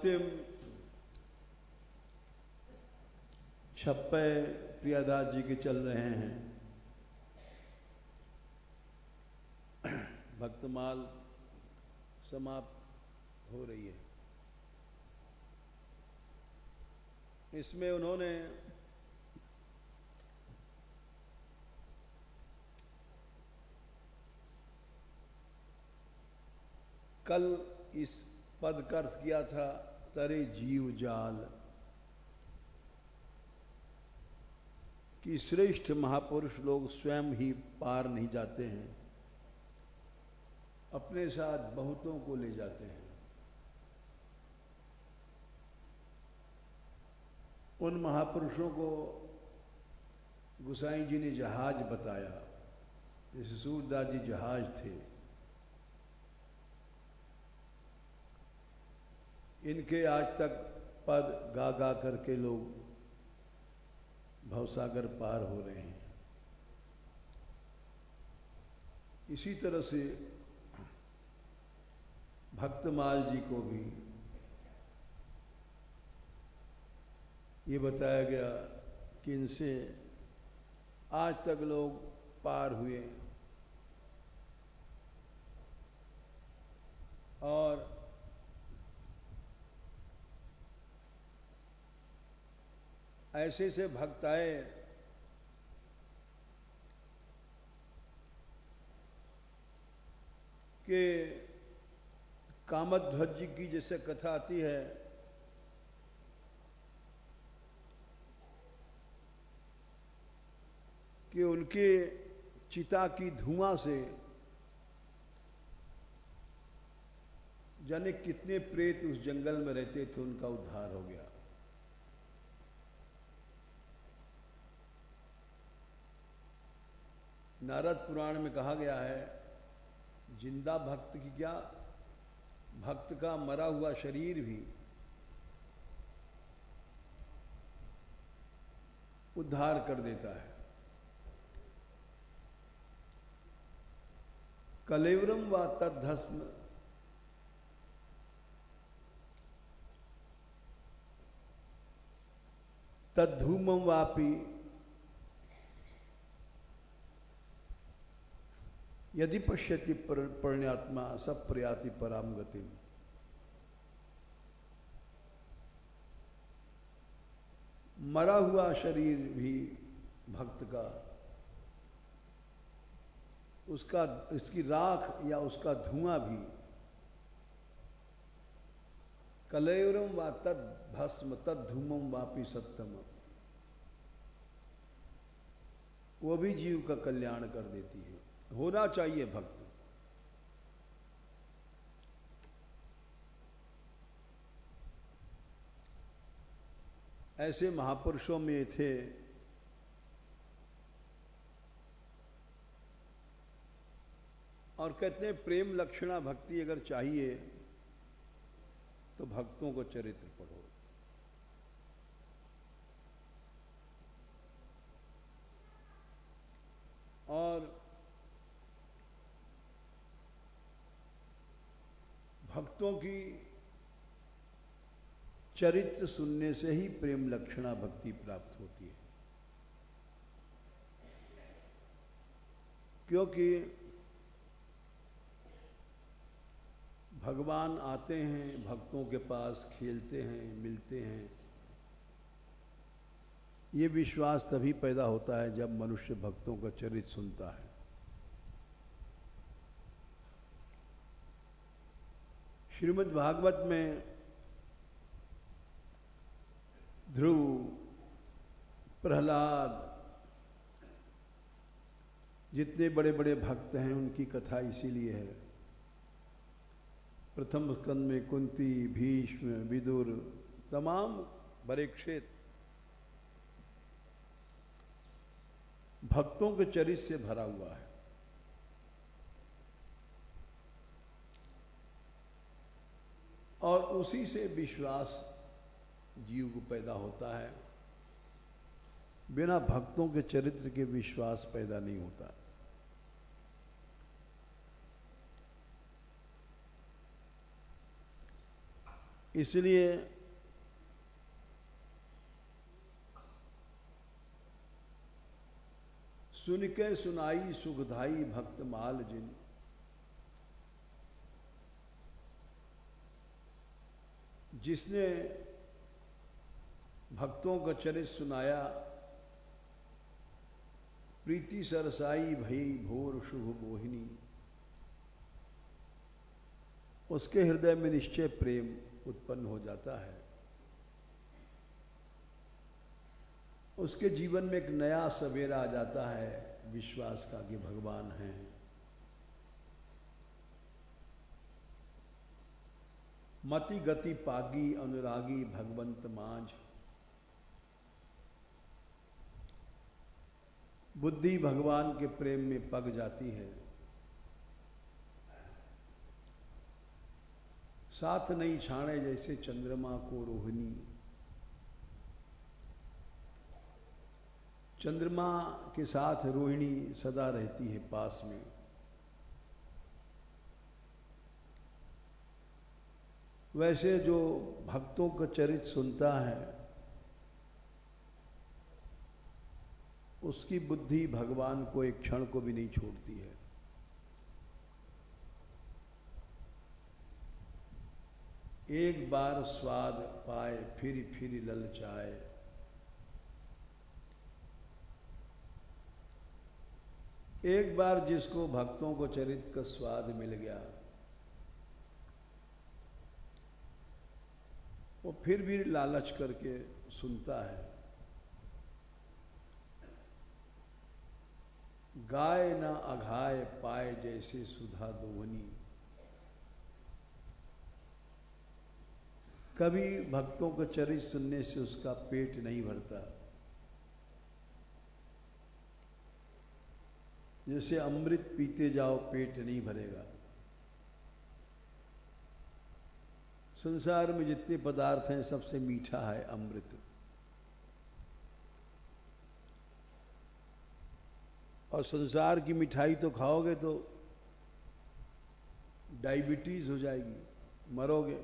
अंतिम छप्पे प्रियादास जी के चल रहे हैं। भक्तमाल समाप्त हो रही है। इसमें उन्होंने कल इस पद का अर्थ किया था, तरे जीव जाल, कि श्रेष्ठ महापुरुष लोग स्वयं ही पार नहीं जाते हैं, अपने साथ बहुतों को ले जाते हैं। उन महापुरुषों को गोसाई जी ने जहाज बताया, जैसे सूरदास जी जहाज थे। इनके आज तक पद गा गा करके लोग भवसागर पार हो रहे हैं। इसी तरह से भक्तमाल जी को भी ये बताया गया कि इनसे आज तक लोग पार हुए और ऐसे से भक्त आए कि कामध्वज जी की जैसे कथा आती है कि उनके चिता की धुआं से जाने कितने प्रेत उस जंगल में रहते थे, उनका उद्धार हो गया। नारद पुराण में कहा गया है, जिंदा भक्त की क्या, भक्त का मरा हुआ शरीर भी उद्धार कर देता है। कलेवरम व तद्धस्म तद्धूमम वापी यदि पश्यति पुण्यात्मा सब प्रयाति पराम गति। मरा हुआ शरीर भी भक्त का, उसका इसकी राख या उसका धुआं भी, कलेवरम व तद भस्म तद धूमम वापी सत्यम, वो भी जीव का कल्याण कर देती है। होना चाहिए भक्त। ऐसे महापुरुषों में थे और कहते हैं प्रेम लक्षणा भक्ति अगर चाहिए तो भक्तों को चरित्र पढ़ो। और भक्तों की चरित्र सुनने से ही प्रेम लक्षणा भक्ति प्राप्त होती है। क्योंकि भगवान आते हैं भक्तों के पास, खेलते हैं, मिलते हैं। ये विश्वास तभी पैदा होता है जब मनुष्य भक्तों का चरित्र सुनता है। श्रीमद् भागवत में ध्रुव, प्रहलाद, जितने बड़े बड़े भक्त हैं उनकी कथा इसीलिए है। प्रथम स्कंद में कुंती, भीष्म, विदुर, तमाम बड़े क्षेत्र भक्तों के चरित्र से भरा हुआ है। और उसी से विश्वास जीव को पैदा होता है। बिना भक्तों के चरित्र के विश्वास पैदा नहीं होता। इसलिए सुन के सुनाई सुखदाई भक्त माल जिन, जिसने भक्तों का चरित्र सुनाया, प्रीति सरसाई भई भोर शुभ मोहिनी, उसके हृदय में निश्चय प्रेम उत्पन्न हो जाता है। उसके जीवन में एक नया सवेरा आ जाता है विश्वास का कि भगवान हैं। मति गति पागी अनुरागी भगवंत मांझ, बुद्धि भगवान के प्रेम में पग जाती है। साथ नहीं छाणे जैसे चंद्रमा को रोहिणी, चंद्रमा के साथ रोहिणी सदा रहती है पास में। वैसे जो भक्तों का चरित्र सुनता है, उसकी बुद्धि भगवान को एक क्षण को भी नहीं छोड़ती है। एक बार स्वाद पाए फिर फिर ललचाए, एक बार जिसको भक्तों को चरित्र का स्वाद मिल गया, वो फिर भी लालच करके सुनता है। गाय न अघाय पाए जैसे सुधा दोहनी, कभी भक्तों का चरित्र सुनने से उसका पेट नहीं भरता। जैसे अमृत पीते जाओ पेट नहीं भरेगा। संसार में जितने पदार्थ हैं सबसे मीठा है अमृत। और संसार की मिठाई तो खाओगे तो डायबिटीज हो जाएगी, मरोगे।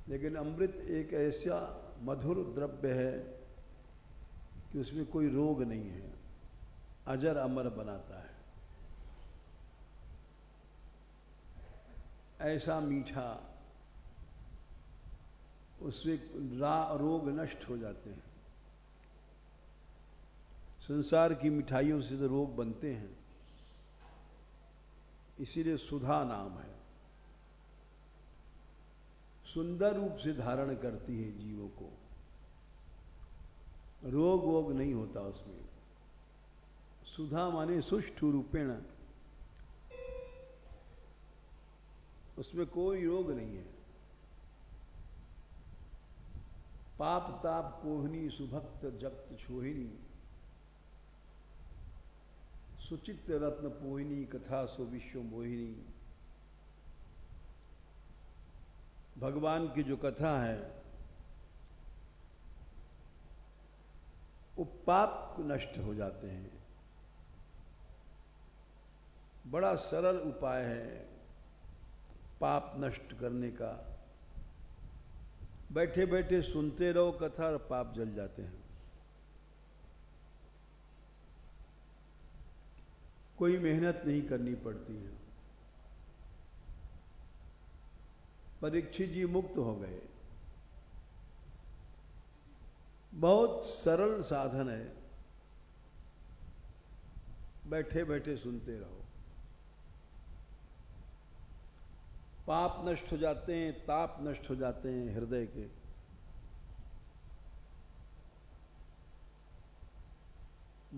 लेकिन अमृत एक ऐसा मधुर द्रव्य है कि उसमें कोई रोग नहीं है, अजर अमर बनाता है। ऐसा मीठा, उससे रोग नष्ट हो जाते हैं। संसार की मिठाइयों से तो रोग बनते हैं, इसीलिए सुधा नाम है। सुंदर रूप से धारण करती है जीवों को, रोग वोग नहीं होता उसमें। सुधा माने सुष्ठु रूपेण, उसमें कोई रोग नहीं है। पाप ताप कोहनी सुभक्त जप्त छोहिनी, सुचित्त रत्न पोहिनी कथा सो विश्व मोहिनी। भगवान की जो कथा है वो पाप नष्ट हो जाते हैं। बड़ा सरल उपाय है पाप नष्ट करने का। बैठे बैठे सुनते रहो कथा और पाप जल जाते हैं। कोई मेहनत नहीं करनी पड़ती है। परीक्षित जी मुक्त हो गए। बहुत सरल साधन है, बैठे बैठे सुनते रहो। पाप नष्ट हो जाते हैं, ताप नष्ट हो जाते हैं हृदय के।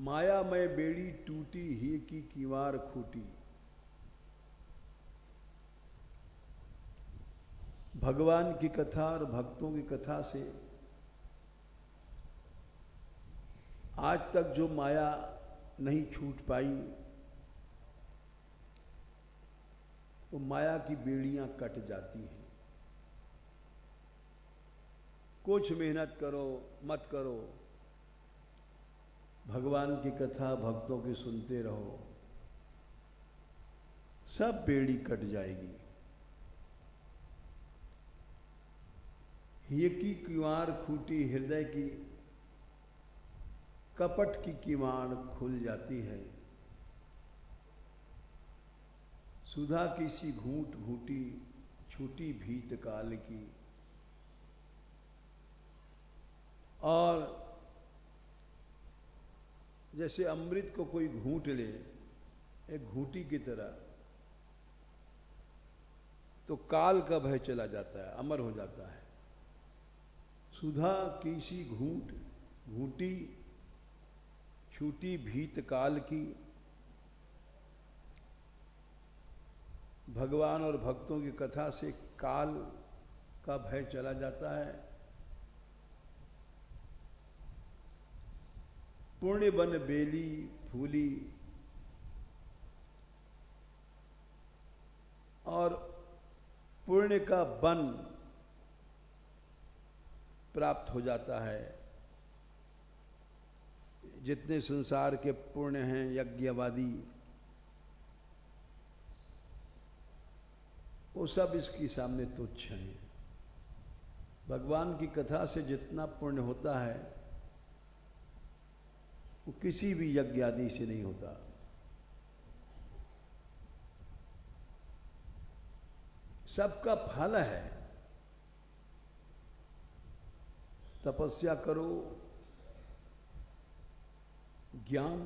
मायामय बेड़ी टूटी ही की कीवार खूटी। भगवान की कथा और भक्तों की कथा से आज तक जो माया नहीं छूट पाई, वो माया की बेड़ियां कट जाती हैं। कुछ मेहनत करो मत करो, भगवान की कथा भक्तों की सुनते रहो, सब बेड़ी कट जाएगी। ये की किवाड़ खूटी हृदय की, कपट की किवाड़ खुल जाती है। सुधा की सी घूंट घूटी छूटी भीत काल की। और जैसे अमृत को कोई घूंट ले एक घूंटी की तरह, तो काल का भय चला जाता है, अमर हो जाता है। सुधा की सी घूंट घूंटी छूटी भीत काल की। भगवान और भक्तों की कथा से काल का भय चला जाता है। पुण्य बन बेली फूली, और पुण्य का बन प्राप्त हो जाता है। जितने संसार के पुण्य हैं यज्ञवादी, वो सब इसके सामने तुच्छ हैं। भगवान की कथा से जितना पुण्य होता है वो किसी भी यज्ञ आदि से नहीं होता। सबका फल है। तपस्या करो, ज्ञान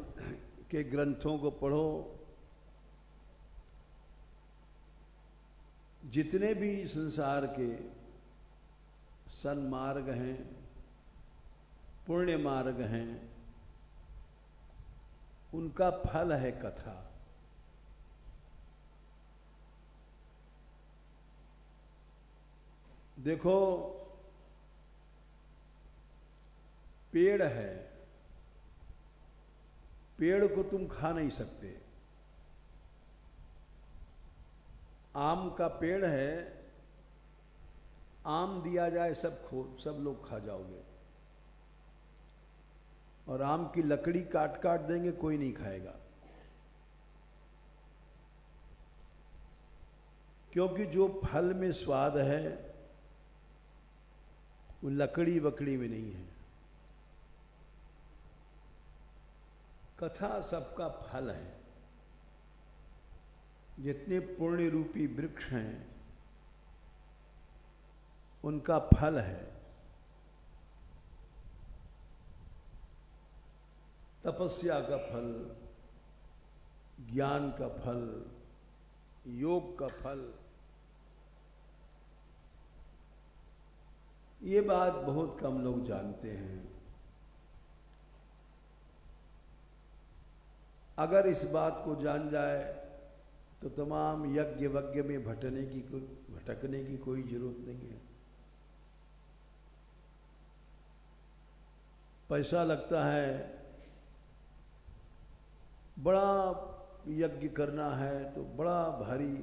के ग्रंथों को पढ़ो, जितने भी संसार के सन्मार्ग हैं, पुण्य मार्ग हैं, उनका फल है कथा। देखो, पेड़ है, पेड़ को तुम खा नहीं सकते। आम का पेड़ है, आम दिया जाए सब लोग खा जाओगे, और आम की लकड़ी काट काट देंगे कोई नहीं खाएगा, क्योंकि जो फल में स्वाद है वो लकड़ी वकड़ी में नहीं है। कथा सबका फल है। जितने पुण्य रूपी वृक्ष हैं उनका फल है। तपस्या का फल, ज्ञान का फल, योग का फल। ये बात बहुत कम लोग जानते हैं। अगर इस बात को जान जाए तो तमाम यज्ञ वज्ञ में भटकने की कोई जरूरत नहीं है। पैसा लगता है, बड़ा यज्ञ करना है तो बड़ा भारी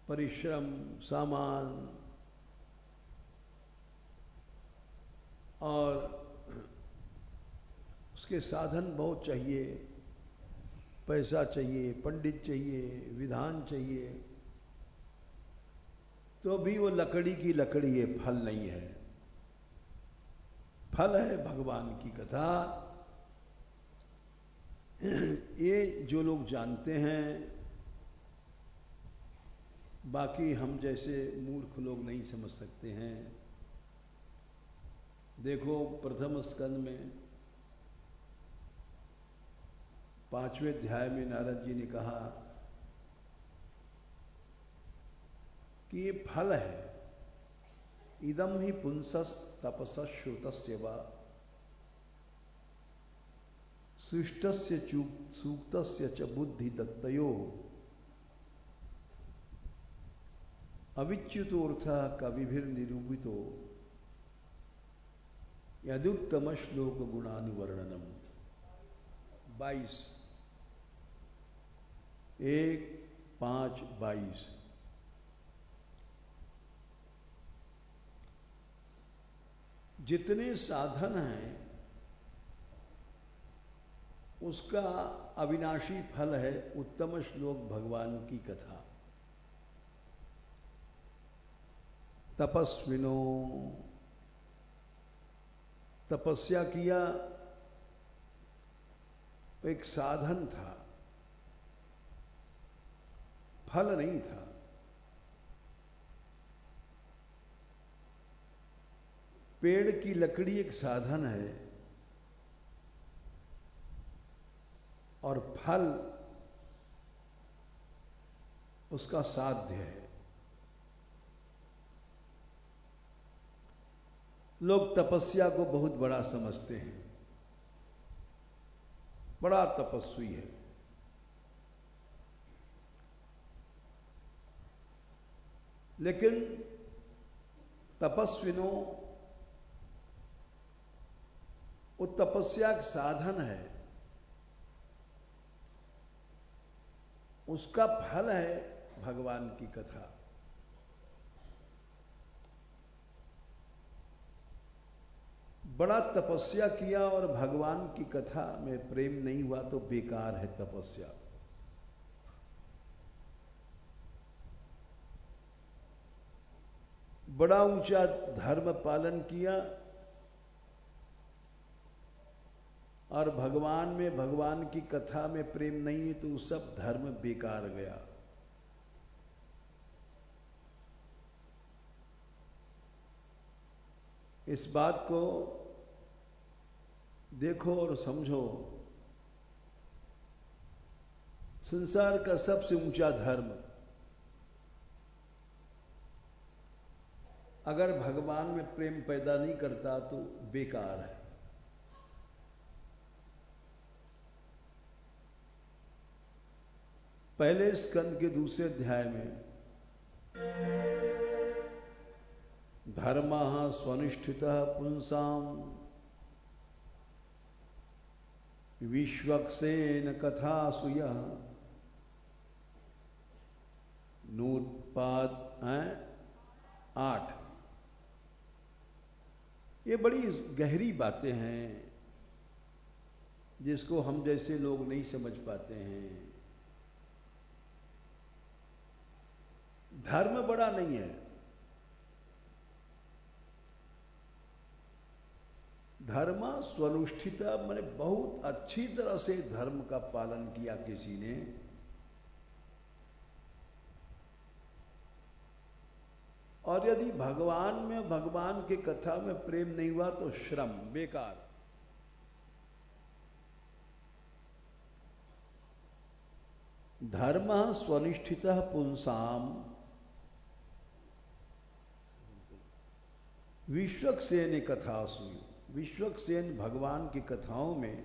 परिश्रम, सामान और उसके साधन बहुत चाहिए, पैसा चाहिए, पंडित चाहिए, विधान चाहिए, तो भी वो लकड़ी की लकड़ी है, फल नहीं है। फल है भगवान की कथा। ये जो लोग जानते हैं, बाकी हम जैसे मूर्ख लोग नहीं समझ सकते हैं। देखो, प्रथम स्कंद में 5वें अध्याय में नारद जी ने कहा कि ये फल है। इदम ही पुंसस तपसस श्रुतस्य वा सृष्टस्य सूक्तस्य च बुद्धि दत्तयो अविच्युतोऽर्थ कविभिर निरूपितो यदुत्तम श्लोक गुणानुवर्णनम। 22 1-5-22। जितने साधन हैं उसका अविनाशी फल है उत्तम श्लोक भगवान की कथा। तपस्विनो, तपस्या किया एक साधन था, फल नहीं था। पेड़ की लकड़ी एक साधन है और फल उसका साध्य है। लोग तपस्या को बहुत बड़ा समझते हैं, बड़ा तपस्वी है, लेकिन तपस्विनो, वो तपस्या का साधन है, उसका फल है भगवान की कथा। बड़ा तपस्या किया और भगवान की कथा में प्रेम नहीं हुआ तो बेकार है तपस्या। बड़ा ऊंचा धर्म पालन किया और भगवान में, भगवान की कथा में प्रेम नहीं है तो सब धर्म बेकार गया। इस बात को देखो और समझो। संसार का सबसे ऊंचा धर्म अगर भगवान में प्रेम पैदा नहीं करता तो बेकार है। पहले स्कंद के दूसरे अध्याय में धर्मः स्वनिष्ठितः पुंसाम विश्वक्सेन कथासु यः नोत्पाद 8। ये बड़ी गहरी बातें हैं जिसको हम जैसे लोग नहीं समझ पाते हैं। धर्म बड़ा नहीं है, धर्म स्वनुष्ठित, मैंने बहुत अच्छी तरह से धर्म का पालन किया किसी ने, और यदि भगवान में, भगवान के कथा में प्रेम नहीं हुआ तो श्रम, बेकार। धर्म स्वनिष्ठितः पुंसाम विश्वक्सेन कथासु, विश्वक्सेन भगवान की कथाओं में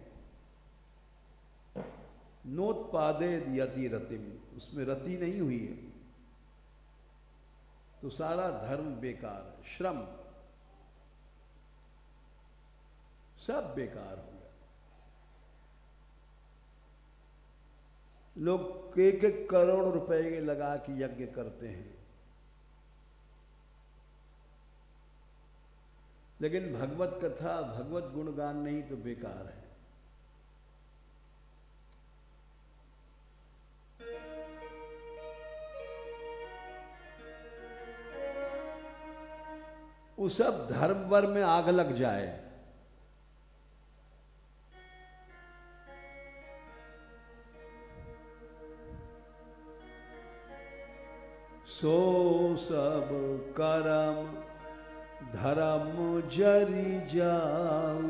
नोत्पादे यति रतिम, उसमें रति नहीं हुई है तो सारा धर्म बेकार है, श्रम सब बेकार हो गया। लोग 1-1 करोड़ रुपए लगा के यज्ञ करते हैं, लेकिन भगवत कथा, भगवत गुणगान नहीं तो बेकार है। उस सब धर्म वर में आग लग जाए, सो सब कर्म धर्म जरी जाऊ।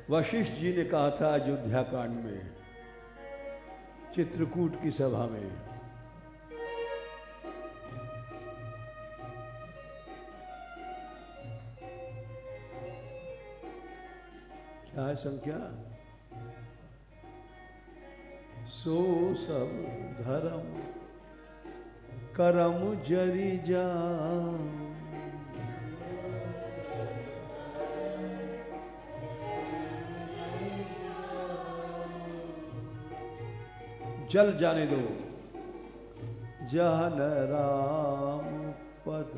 वशिष्ठ जी ने कहा था अयोध्या कांड में, चित्रकूट की सभा में, क्या है संख्या, सो सब धर्म करम जरी जाऊ। चल जाने दो। जहन राम पद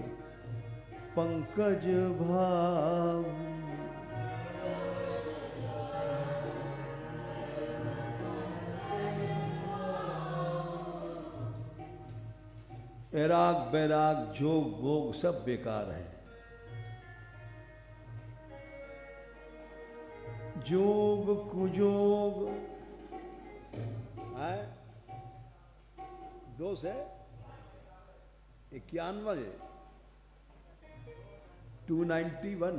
पंकज भाव, ऐराग बैराग जोग भोग सब बेकार है। जोग कुजोग है, दोष है 91 291।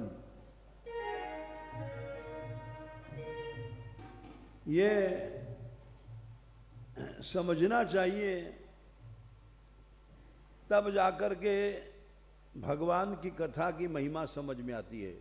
ये समझना चाहिए, तब जाकर के भगवान की कथा की महिमा समझ में आती है।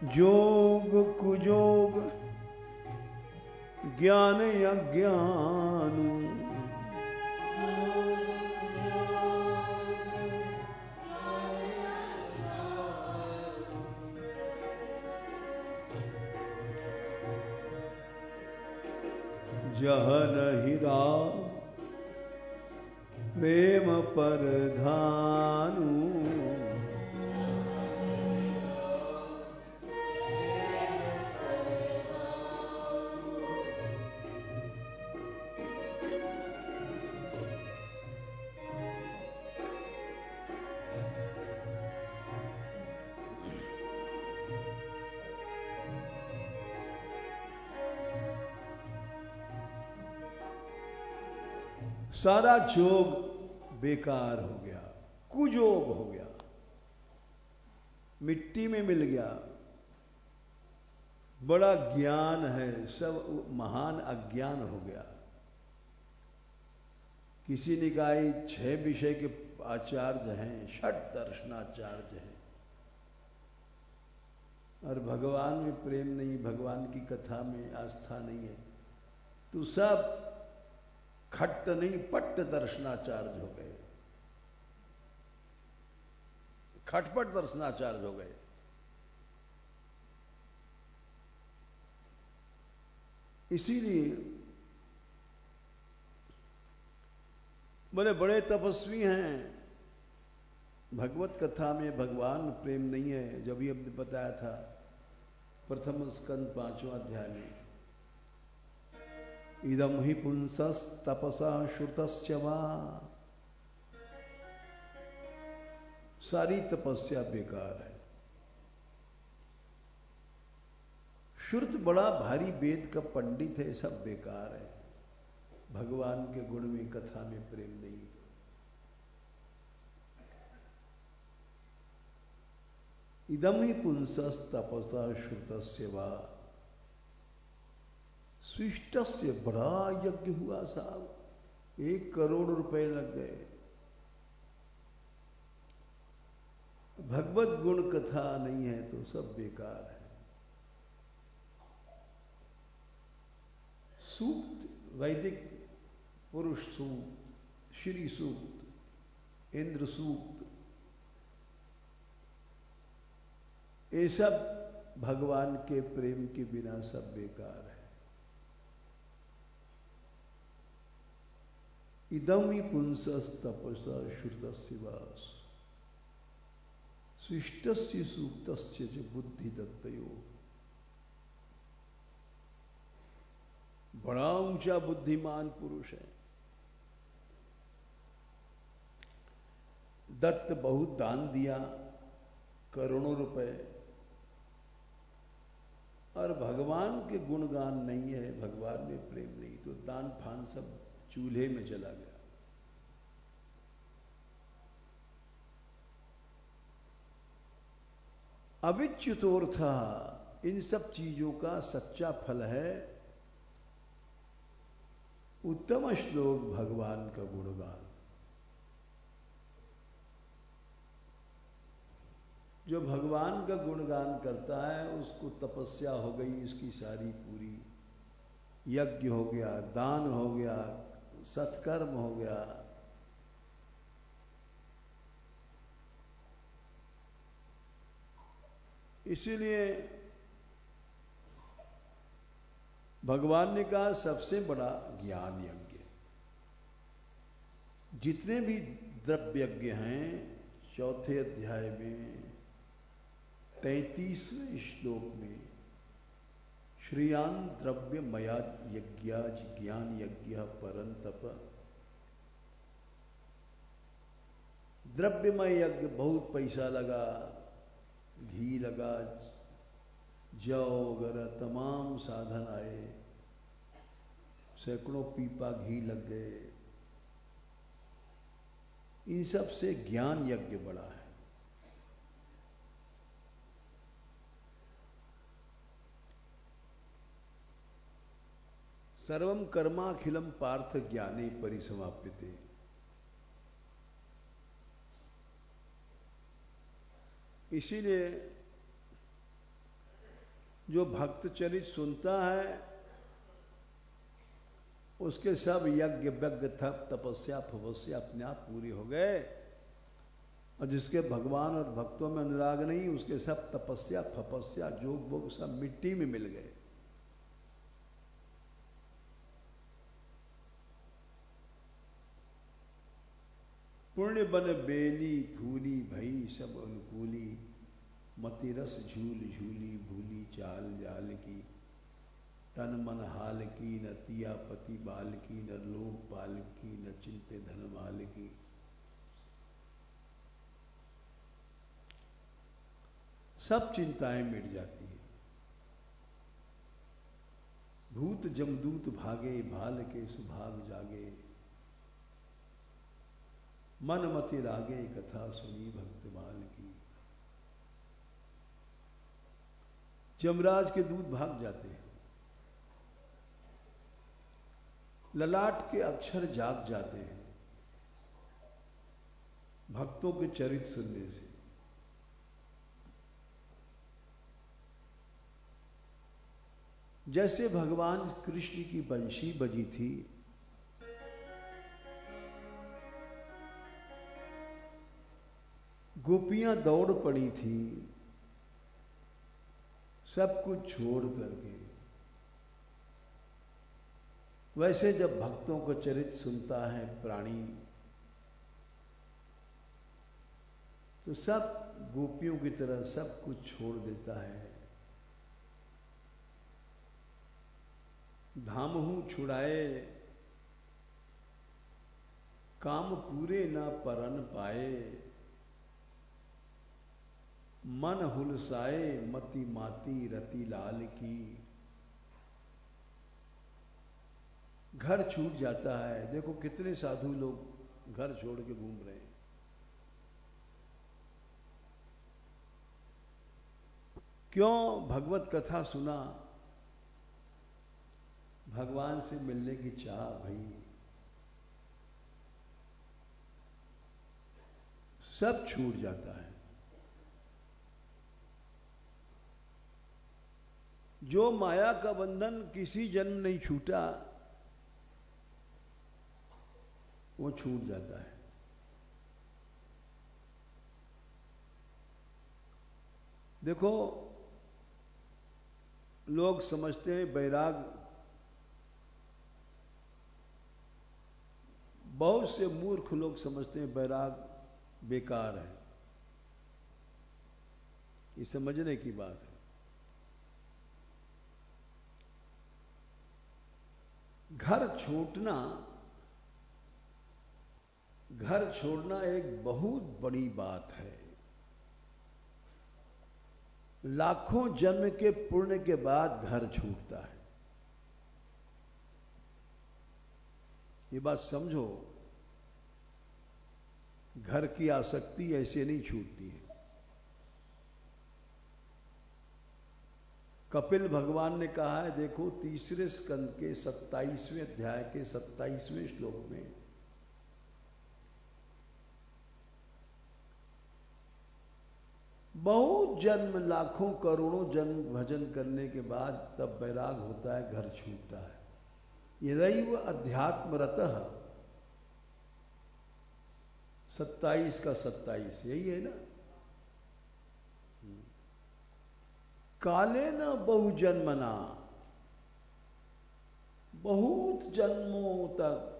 जोग कुजोग ज्ञान अज्ञान, जहन हीरा प्रेम परधानु, सारा जोग बेकार हो गया, कुजोग हो गया, मिट्टी में मिल गया। बड़ा ज्ञान है, सब महान अज्ञान हो गया। किसी ने कहा 6 विषय के आचार्य हैं, 6 दर्शनाचार्य हैं, और भगवान में प्रेम नहीं, भगवान की कथा में आस्था नहीं है, तो सब खट्ट नहीं पट्ट दर्शनाचार्य हो गए, खटपट दर्शनाचार्य हो गए। इसीलिए बोले बड़े तपस्वी हैं, भगवत कथा में भगवान प्रेम नहीं है। जब भी हमने बताया था प्रथम स्कंद 5वां अध्याय में, इदम ही पुंसस तपसा श्रुतस्य वा, सारी तपस्या बेकार है। श्रुत बड़ा भारी वेद का पंडित है, सब बेकार है। भगवान के गुण में कथा में प्रेम नहीं। इदम ही पुंसस तपसा श्रुतस्य वा, स्विष्टस्य बड़ा यज्ञ हुआ साहब, 1 करोड़ रुपए लग गए। भगवत गुण कथा नहीं है तो सब बेकार है। सूक्त, वैदिक पुरुष सूक्त, श्री सूक्त, इंद्र सूक्त, ये सब भगवान के प्रेम के बिना सब बेकार है। इदम ही पुंसस तपसा श्रुतस्य वा, स्विष्टस्य सूक्तस्य च बुद्धि दत्तयो, बड़ा ऊंचा बुद्धिमान पुरुष है। दत्त बहुत दान दिया, करोड़ों रुपए, और भगवान के गुणगान नहीं है, भगवान में प्रेम नहीं, तो दान फान सब चूल्हे में चला गया। अविच्युतोर्था, इन सब चीजों का सच्चा फल है उत्तम श्लोक भगवान का गुणगान। जो भगवान का गुणगान करता है उसको तपस्या हो गई इसकी सारी पूरी, यज्ञ हो गया, दान हो गया, सत्कर्म हो गया। इसीलिए भगवान ने कहा सबसे बड़ा ज्ञान यज्ञ। जितने भी द्रव्य यज्ञ हैं, चौथे अध्याय में 33वें श्लोक में श्रियान द्रव्य मया यज्ञ ज्ञान यज्ञ परंतप। द्रव्यमय यज्ञ बहुत पैसा लगा, घी लगा, जौ वगैरह तमाम साधन आए, सैकड़ों पीपा घी लग गए। इन सब से ज्ञान यज्ञ बड़ा है। सर्वम कर्माखिलम पार्थ ज्ञाने परिसमाप्यते। इसीलिए जो भक्त चरित सुनता है उसके सब यज्ञ व्यज्ञ थप तपस्या फपस्या अपने आप पूरी हो गए। और जिसके भगवान और भक्तों में अनुराग नहीं, उसके सब तपस्या फपस्या जोग भोग सब मिट्टी में मिल गए। पुण्य बन बेली फूली भई सब अनुकूली, मति रस झूल झूली भूली चाल जाल की, तन मन हाल की न तिया पति बाल की, न लोभ पाल की न चिंते धन माल की। सब चिंताएं मिट जाती है। भूत जमदूत भागे भाल के सुभाग जागे, मन मति रागे कथा सुनी भक्त बाल की। जमराज के दूत भाग जाते हैं, ललाट के अक्षर जाग जाते हैं भक्तों के चरित्र सुनने से। जैसे भगवान कृष्ण की बंशी बजी थी, गोपियां दौड़ पड़ी थी सब कुछ छोड़ करके। वैसे जब भक्तों को चरित्र सुनता है प्राणी, तो सब गोपियों की तरह सब कुछ छोड़ देता है। धामहू छुड़ाए काम पूरे न परन पाए, मन हुलसाए मति माती रति लाल की। घर छूट जाता है। देखो कितने साधु लोग घर छोड़ के घूम रहे हैं। क्यों? भगवत कथा सुना, भगवान से मिलने की चाह भई, सब छूट जाता है। जो माया का बंधन किसी जन्म नहीं छूटा, वो छूट जाता है। देखो लोग समझते हैं बैराग, बहुत से मूर्ख लोग समझते हैं बैराग बेकार है। ये समझने की बात है। घर छोड़ना एक बहुत बड़ी बात है। लाखों जन्म के पुण्य के बाद घर छूटता है। ये बात समझो, घर की आसक्ति ऐसे नहीं छूटती है। कपिल भगवान ने कहा है, देखो तीसरे स्कंद के 27वें अध्याय के 27वें श्लोक में, बहुत जन्म, लाखों करोड़ों जन्म भजन करने के बाद तब वैराग होता है, घर छूटता है। यदैव अध्यात्मरतः 27 का 27 यही है ना। काले न बहुजन्मना, बहुत जन्मों तक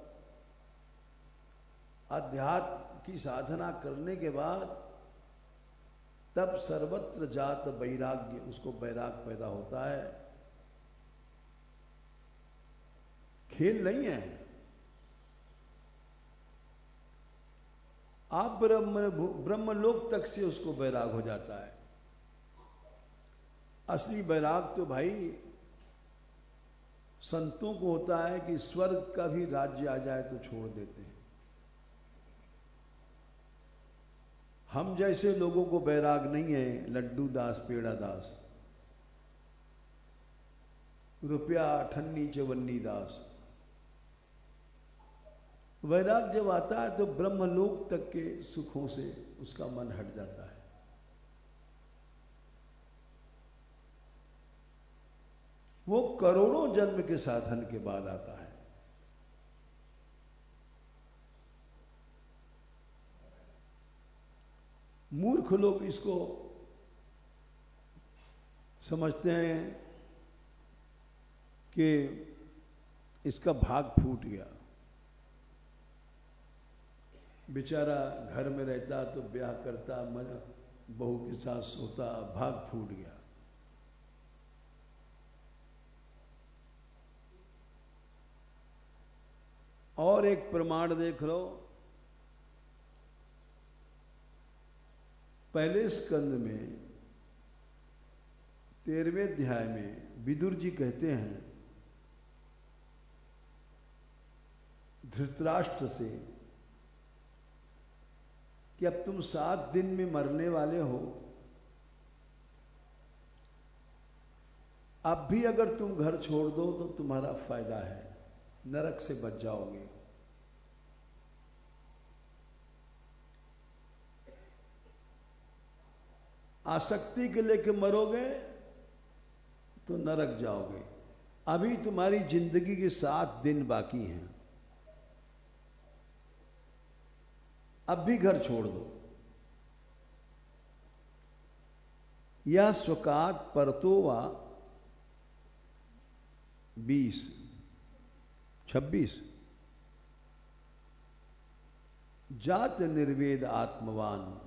अध्यात्म की साधना करने के बाद तब सर्वत्र जात वैराग्य, उसको वैराग पैदा होता है। खेल नहीं है। आप ब्रह्मलोक तक से उसको वैराग हो जाता है। असली वैराग तो भाई संतों को होता है कि स्वर्ग का भी राज्य आ जाए तो छोड़ देते हैं। हम जैसे लोगों को वैराग नहीं है, लड्डू दास, पेड़ा दास, रुपया ठन्नी चवन्नी दास। वैराग जब आता है तो ब्रह्मलोक तक के सुखों से उसका मन हट जाता है। वो करोड़ों जन्म के साधन के बाद आता है। मूर्ख लोग इसको समझते हैं कि इसका भाग फूट गया, बेचारा घर में रहता तो ब्याह करता, बहू के साथ सोता, भाग फूट गया। और एक प्रमाण देख लो, पहले स्कंद में 13वें अध्याय में विदुर जी कहते हैं धृतराष्ट्र से कि अब तुम 7 दिन में मरने वाले हो, अब भी अगर तुम घर छोड़ दो तो तुम्हारा फायदा है, नरक से बच जाओगे। आसक्ति के लेके मरोगे तो नरक जाओगे। अभी तुम्हारी जिंदगी के 7 दिन बाकी हैं, अब भी घर छोड़ दो। या स्वकात परतोवा 20-26 जात निर्वेद आत्मवान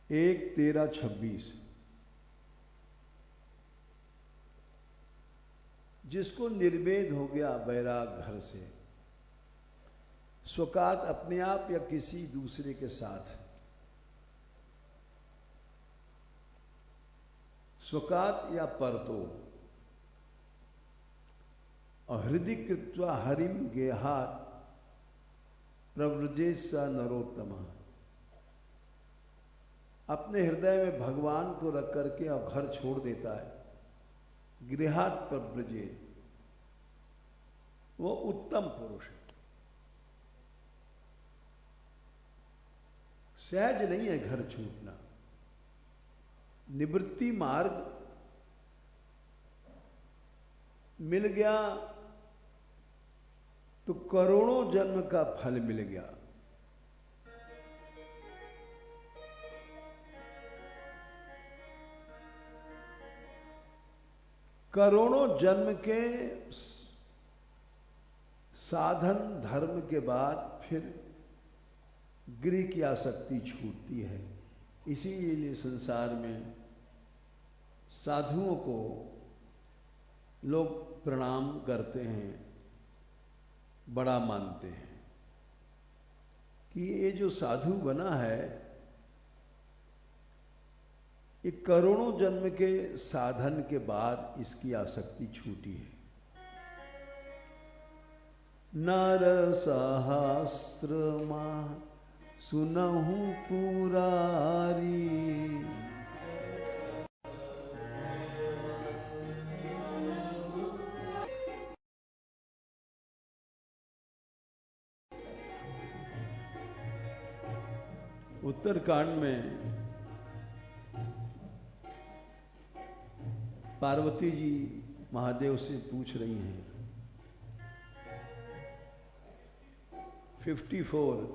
1-13-26 जिसको निर्वेद हो गया वैराग घर से, स्वकात अपने आप या किसी दूसरे के साथ, स्वकात या परतो, और हृदय कृत्वा हरिम गेहात प्रव्रजे स नरोत्तम, अपने हृदय में भगवान को रख करके और घर छोड़ देता है, गृहात प्रव्रजे, वो उत्तम पुरुष है। सहज नहीं है घर छूटना। निवृत्ति मार्ग मिल गया तो करोड़ों जन्म का फल मिल गया। करोड़ों जन्म के साधन धर्म के बाद फिर गृह की आसक्ति छूटती है। इसीलिए संसार में साधुओं को लोग प्रणाम करते हैं, बड़ा मानते हैं कि ये जो साधु बना है ये करोड़ों जन्म के साधन के बाद इसकी आसक्ति छूटी है। नर सहस्रमा सुनहु पुरारी, उत्तरकांड में पार्वती जी महादेव से पूछ रही हैं 54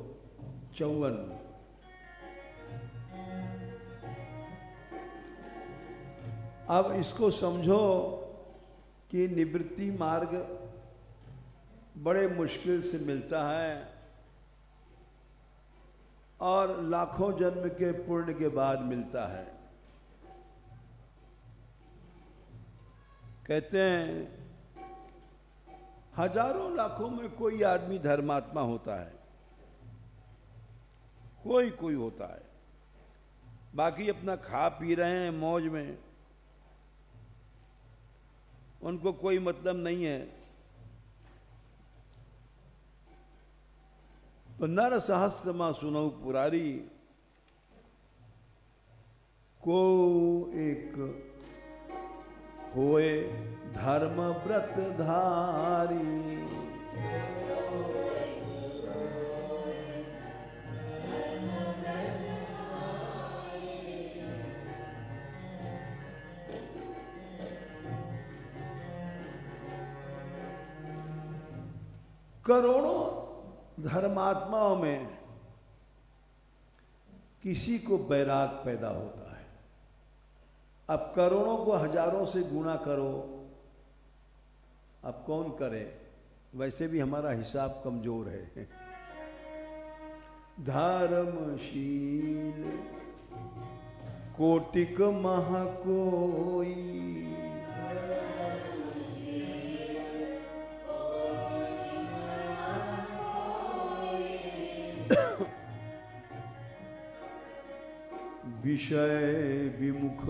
अब इसको समझो कि निवृत्ति मार्ग बड़े मुश्किल से मिलता है और लाखों जन्म के पुण्य के बाद मिलता है। कहते हैं हजारों लाखों में कोई आदमी धर्मात्मा होता है, कोई कोई होता है, बाकी अपना खा पी रहे हैं मौज में, उनको कोई मतलब नहीं है। तो नर सहस्रमा सुनऊ पुरारी, को एक होए धर्म व्रत धारी। करोड़ों धर्मात्माओं में किसी को बैराग पैदा होता है। अब करोड़ों को हजारों से गुणा करो, अब कौन करे, वैसे भी हमारा हिसाब कमजोर है। धर्मशील कोटिक महा कोई, विषय विमुख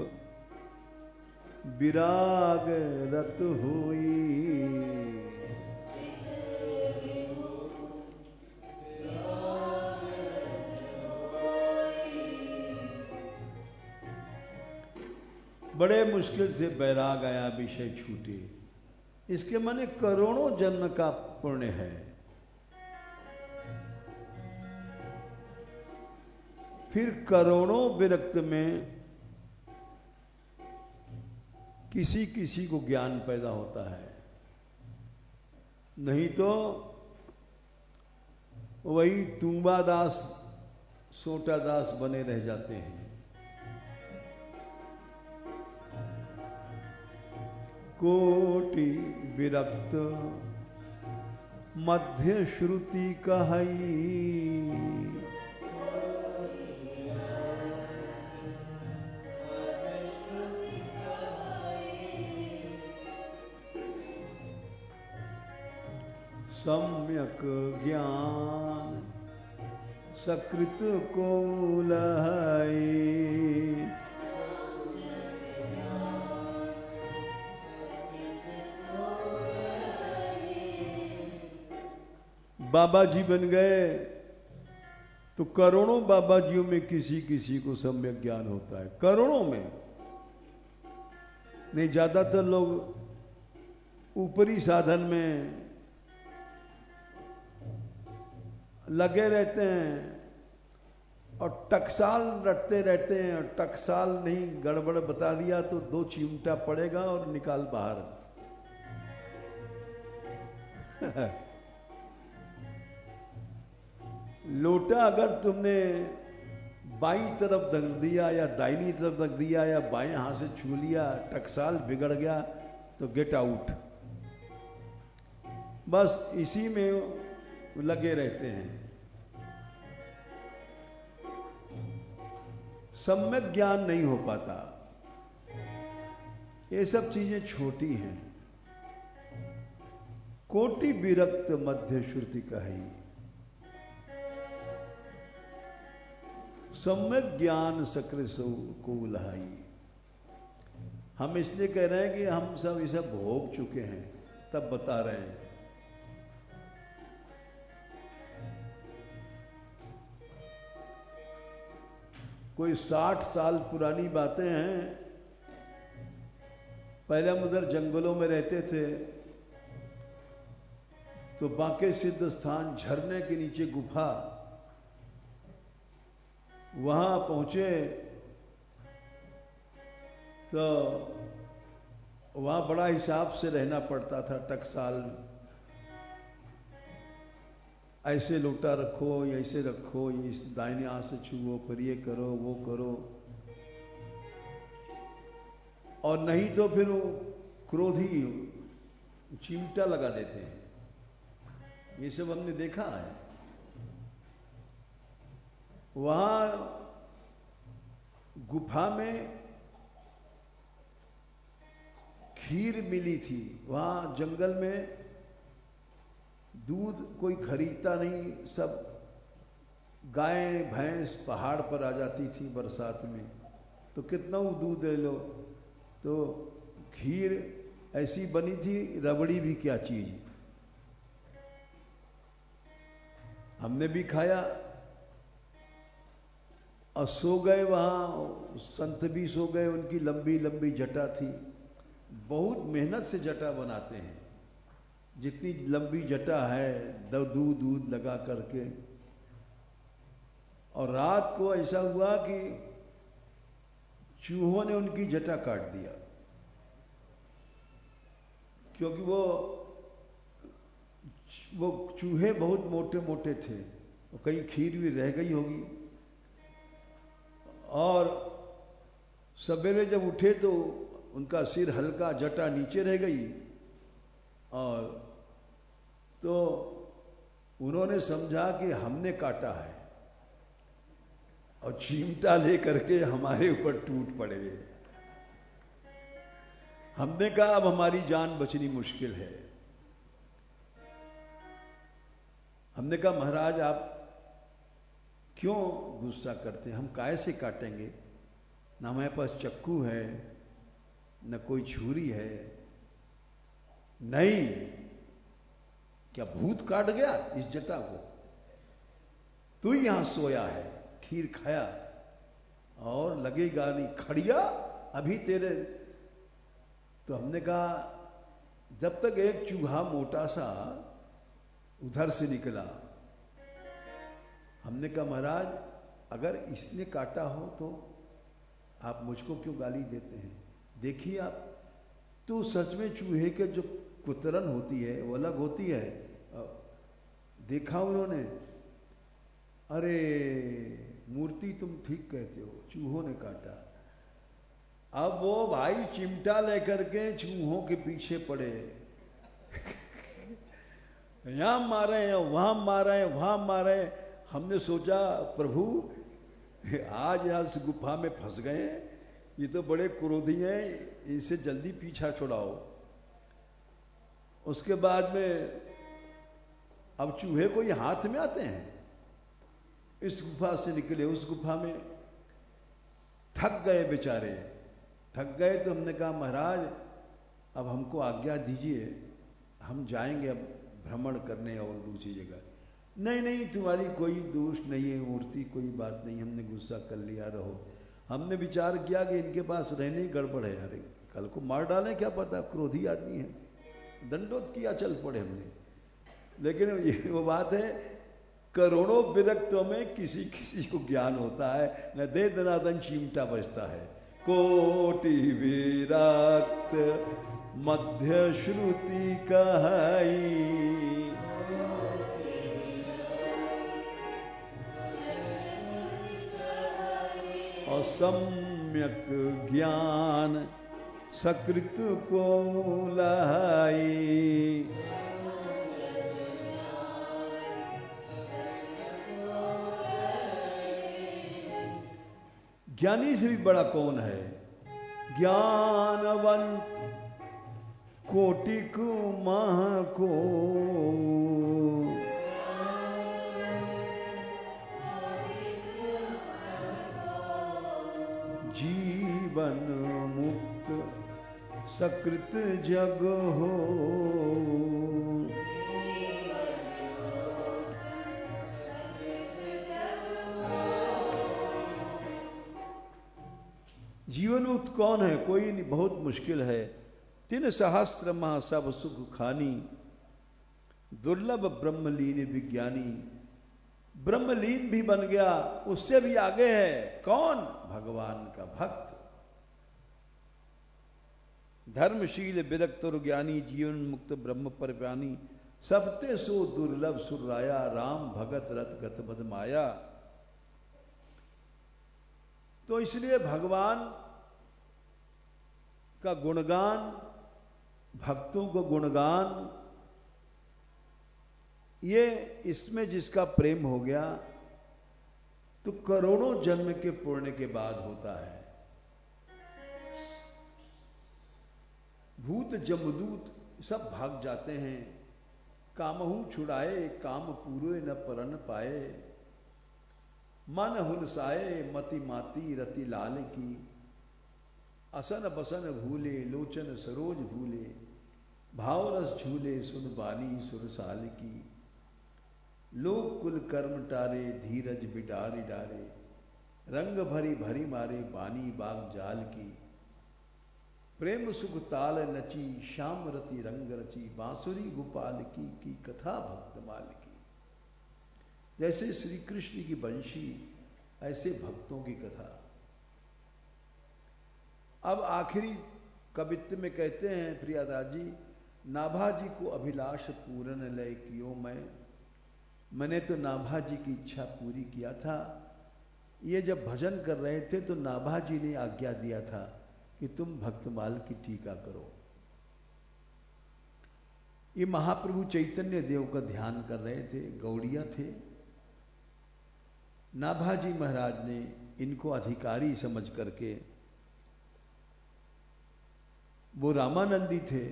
विराग रत हुई। बड़े मुश्किल से बैराग आया, विषय छूटे। इसके माने करोड़ों जन्म का पुण्य है। फिर करोड़ों विरक्त में किसी किसी को ज्ञान पैदा होता है, नहीं तो वही तुम्बादास सोटादास बने रह जाते हैं। कोटि विरक्त मध्य श्रुति कहई, सम्यक ज्ञान सकृत को लहई। बाबा जी बन गए तो करोड़ों बाबा जियों में किसी किसी को सम्यक ज्ञान होता है, करोड़ों में नहीं। ज्यादातर लोग ऊपरी साधन में लगे रहते हैं और टकसाल रटते रहते हैं, और टकसाल नहीं गड़बड़ बता दिया तो 2 चिमटा पड़ेगा और निकाल बाहर। लोटा अगर तुमने बाईं तरफ रख दिया या दाहिनी तरफ रख दिया या बाएं हाथ से छू लिया, टकसाल बिगड़ गया तो गेट आउट। बस इसी में लगे रहते हैं। सम्यक ज्ञान नहीं हो पाता। ये सब चीजें छोटी हैं। कोटि विरक्त मध्य श्रुति कही, सम्यक ज्ञान सकृत को लहाई। हम इसलिए कह रहे हैं कि हम सब इसे भोग चुके हैं, तब बता रहे हैं। कोई 60 साल पुरानी बातें हैं। पहले हम उधर जंगलों में रहते थे तो बांके सिद्ध स्थान झरने के नीचे गुफा, वहां पहुंचे तो वहां बड़ा हिसाब से रहना पड़ता था। टकसाल में ऐसे लोटा रखो, ऐसे रखो, ये इस दाहिने हाथ से छुओ, फिर ये करो, वो करो, और नहीं तो फिर वो क्रोधी चिमटा लगा देते हैं। ये सब हमने देखा है। वहां गुफा में खीर मिली थी। वहां जंगल में दूध कोई खरीदता नहीं, सब गाय भैंस पहाड़ पर आ जाती थी बरसात में, तो कितना वो दूध ले लो। तो खीर ऐसी बनी थी, रबड़ी भी क्या चीज। हमने भी खाया और सो गए वहां। संत भी सो गए, उनकी लंबी लंबी जटा थी। बहुत मेहनत से जटा बनाते हैं, जितनी लंबी जटा है दूध लगा करके। और रात को ऐसा हुआ कि चूहों ने उनकी जटा काट दिया, क्योंकि वो चूहे बहुत मोटे मोटे थे, तो कहीं खीर भी रह गई होगी। और सवेरे जब उठे तो उनका सिर हल्का, जटा नीचे रह गई। और तो उन्होंने समझा कि हमने काटा है, और चिमटा लेकर के हमारे ऊपर टूट पड़े। हमने कहा अब हमारी जान बचनी मुश्किल है। हमने कहा महाराज आप क्यों गुस्सा करते हैं, हम काहे से काटेंगे, ना हमारे पास चक्कू है न कोई छुरी है। नहीं, क्या भूत काट गया इस जटा को, तू ही यहां सोया है, खीर खाया और लगेगा नहीं, खड़िया अभी तेरे। तो हमने कहा जब तक एक चूहा मोटा सा उधर से निकला, हमने कहा महाराज अगर इसने काटा हो तो आप मुझको क्यों गाली देते हैं। देखिए आप तो सच में चूहे के जो कुतरन होती है वो अलग होती है। देखा उन्होंने, अरे मूर्ति तुम ठीक कहते हो, चूहों ने काटा। अब वो भाई चिमटा लेकर के चूहों के पीछे पड़े, यहां मारे हैं, वहां मारे हैं, वहां मारे हैं। हमने सोचा प्रभु आज यहां से गुफा में फंस गए हैं, ये तो बड़े क्रोधी हैं, इनसे जल्दी पीछा छुड़ाओ। उसके बाद में अब चूहे कोई हाथ में आते हैं। इस गुफा से निकले, उस गुफा में थक गए बेचारे, थक गए। तो हमने कहा महाराज अब हमको आज्ञा दीजिए, हम जाएंगे अब भ्रमण करने और दूसरी जगह। नहीं नहीं तुम्हारी कोई दोष नहीं है मूर्ति, कोई बात नहीं, हमने गुस्सा कर लिया, रहो। हमने विचार किया कि इनके पास रहने ही गड़बड़ है, अरे कल को मार डालें, क्या पता, क्रोधी आदमी है, दंडोत किया चल पड़े हमने। लेकिन ये वो बात है, करोड़ों विरक्तों में किसी किसी को ज्ञान होता है, न दे दनादन चिमटा बजता है। कोटि विरक्त मध्य श्रुति कहाई, असम्यक ज्ञान सकृत को लाई। ज्ञानी से भी बड़ा कौन है, ज्ञानवंत कोटिक मह को, जीवन मुक्त सकृत जग हो। जीवन मुक्त कौन है, कोई नहीं, बहुत मुश्किल है। 3 सहस्त्र माह सब सुख खानी, दुर्लभ ब्रह्मलीन विज्ञानी। ब्रह्मलीन भी बन गया, उससे भी आगे है। कौन? भगवान का भक्त। धर्मशील विरक्त और ज्ञानी, जीवन मुक्त ब्रह्म परप्राणी, सबते सो दुर्लभ सुराया, राम भगत रत गत बद माया। तो इसलिए भगवान का गुणगान, भक्तों को गुणगान, ये इसमें जिसका प्रेम हो गया तो करोड़ों जन्म के पुण्य के बाद होता है। भूत जमदूत सब भाग जाते हैं। कामहू छुड़ाए, काम पूरे न परन पाए, मन हुलसाए मति माती रति लाल की, असन बसन भूले लोचन सरोज भूले, भाव रस झूले सुन बानी सुरसाल की, लोक कुल कर्म टारे धीरज बिडारी डारे, रंग भरी भरी मारे बानी बाग जाल की, प्रेम सुख ताल नची श्याम रति रंग रची, बांसुरी गोपाल की कथा भक्तमाल की। जैसे श्री कृष्ण की बंशी, ऐसे भक्तों की कथा। अब आखिरी कवित्त में कहते हैं प्रियादास जी, नाभा जी को अभिलाष पूरन लय कियो मैंने तो नाभा जी की इच्छा पूरी किया था। ये जब भजन कर रहे थे तो नाभा जी ने आज्ञा दिया था कि तुम भक्तमाल की टीका करो। ये महाप्रभु चैतन्य देव का ध्यान कर रहे थे, गौड़िया थे। नाभा जी महाराज ने इनको अधिकारी समझ करके, वो रामानंदी थे,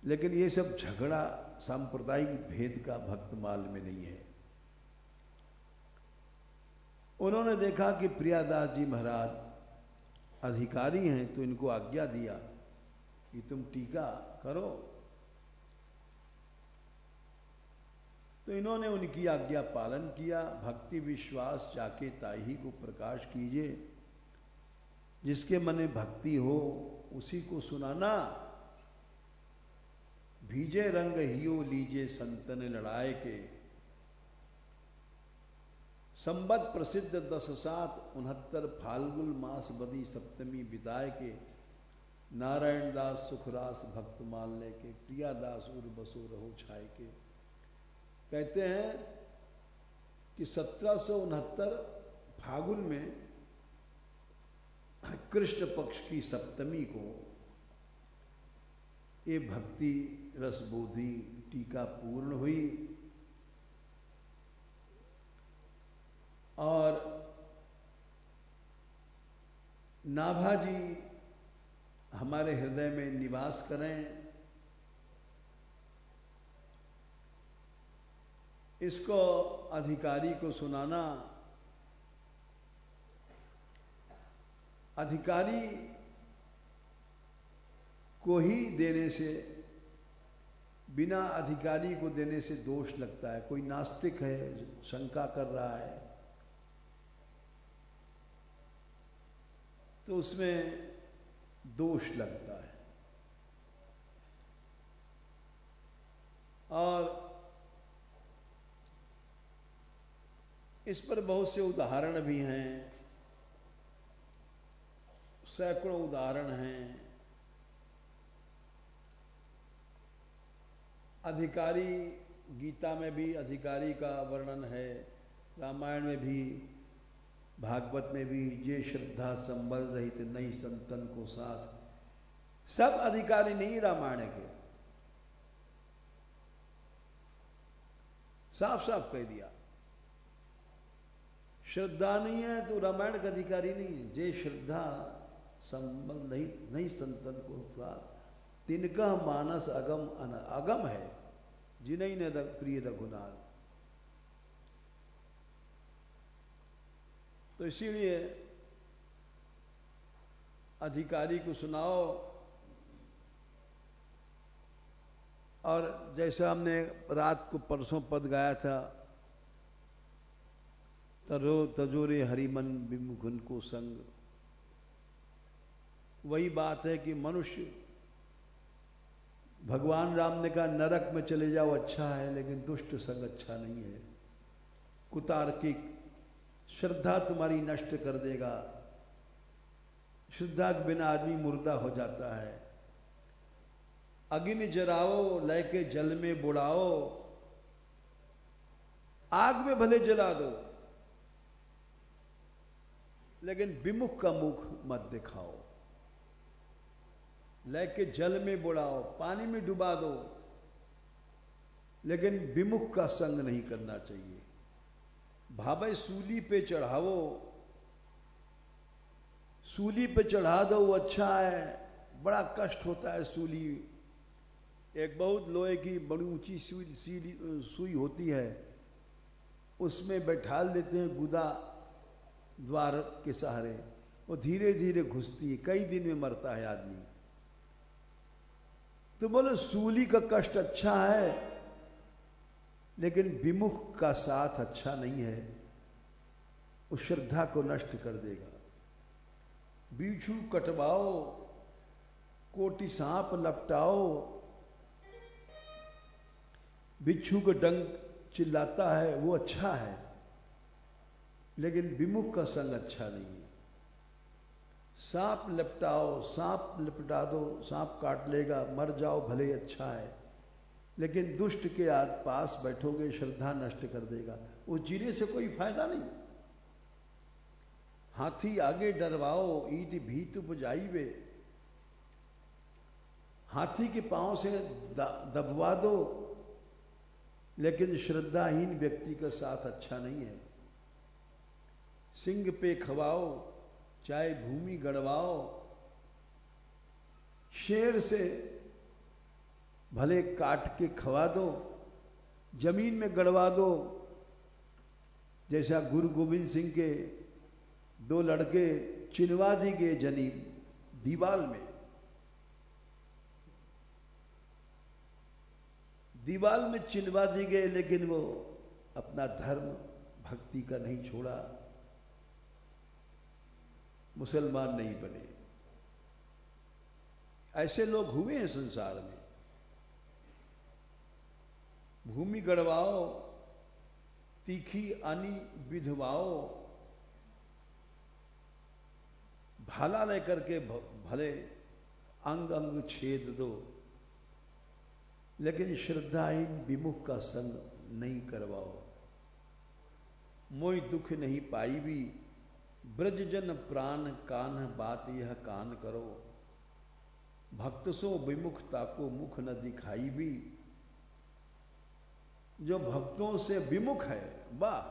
लेकिन ये सब झगड़ा सांप्रदायिक भेद का भक्तमाल में नहीं है। उन्होंने देखा कि प्रियादास जी महाराज अधिकारी हैं, तो इनको आज्ञा दिया कि तुम टीका करो। तो इन्होंने उनकी आज्ञा पालन किया। भक्ति विश्वास जाके ताही को प्रकाश कीजिए, जिसके मन में भक्ति हो उसी को सुनाना। भीजे रंग हियो लीजे संतन लड़ाए के, संबत प्रसिद्ध 10/7/69 फाल्गुन मास बदी सप्तमी बिताए के, नारायण दास सुखरास भक्त मान ले के, प्रियादास उर बसो रहो छाए के। कहते हैं कि 1769 फागुन में कृष्ण पक्ष की सप्तमी को ये भक्ति रसबोधि टीका पूर्ण हुई। और नाभा जी हमारे हृदय में निवास करें, इसको अधिकारी को सुनाना। अधिकारी को ही देने से, बिना अधिकारी को देने से दोष लगता है। कोई नास्तिक है, शंका कर रहा है, तो उसमें दोष लगता है। और इस पर बहुत से उदाहरण भी हैं, सैकड़ों उदाहरण हैं। अधिकारी, गीता में भी अधिकारी का वर्णन है, रामायण में भी, भागवत में भी। जे श्रद्धा संबल रहित नहीं संतन को साथ। सब अधिकारी नहीं रामायण के, साफ साफ कह दिया। श्रद्धा नहीं है तो रामायण का अधिकारी नहीं है। जे श्रद्धा संबल नहीं संतन को साथ, तिनका मानस अगम अगम है, जिन्हीं ने प्रिय रघुनाथ। तो इसीलिए अधिकारी को सुनाओ। और जैसा हमने रात को परसों पद गाया था, तरो तजोरे हरिमन विमुखन को संग, वही बात है कि मनुष्य, भगवान राम ने कहा नरक में चले जाओ अच्छा है, लेकिन दुष्ट संग अच्छा नहीं है। कुतार्किक, श्रद्धा तुम्हारी नष्ट कर देगा। श्रद्धा के बिना आदमी मुर्दा हो जाता है। अग्नि जलाओ, लेके जल में बुड़ाओ, आग में भले जला दो, लेकिन विमुख का मुख मत दिखाओ। लेके जल में बुड़ाओ, पानी में डुबा दो, लेकिन विमुख का संग नहीं करना चाहिए। भावे सूली पे चढ़ावो, सूली पे चढ़ा दो वो अच्छा है, बड़ा कष्ट होता है। सूली एक बहुत लोहे की बड़ी ऊंची सुई होती है, उसमें बैठाल देते हैं गुदा द्वार के सहारे, वो धीरे धीरे घुसती है, कई दिन में मरता है आदमी। तो बोलो सूली का कष्ट अच्छा है, लेकिन विमुख का साथ अच्छा नहीं है, उस श्रद्धा को नष्ट कर देगा। बिच्छू कटवाओ, कोटि सांप लपटाओ, बिच्छू को डंक चिल्लाता है वो अच्छा है, लेकिन विमुख का संग अच्छा नहीं है। सांप लपटाओ, सांप लपटा दो, सांप काट लेगा, मर जाओ भले अच्छा है, लेकिन दुष्ट के पास बैठोगे श्रद्धा नष्ट कर देगा, वो जीने से कोई फायदा नहीं। हाथी आगे डरवाओ, ईट भीत उपजाइबे, हाथी के पांव से दबवा दो, लेकिन श्रद्धाहीन व्यक्ति का साथ अच्छा नहीं है। सिंह पे खवाओ, चाहे भूमि गड़वाओ, शेर से भले काट के खवा दो, जमीन में गड़वा दो। जैसा गुरु गोविंद सिंह के 2 लड़के चिनवा दी गए जनी दीवाल में, दीवाल में चिनवा दी गए, लेकिन वो अपना धर्म भक्ति का नहीं छोड़ा, मुसलमान नहीं बने। ऐसे लोग हुए हैं संसार में। भूमि गड़वाओ, तीखी आनी विधवाओ, भाला लेकर के भले अंग अंग छेद दो, लेकिन श्रद्धाहीन विमुख का संग नहीं करवाओ। मोई दुख नहीं पाई भी, ब्रज जन प्राण कान बात यह कान करो, भक्त सो विमुखता को मुख न दिखाई भी। जो भक्तों से विमुख है, वाह,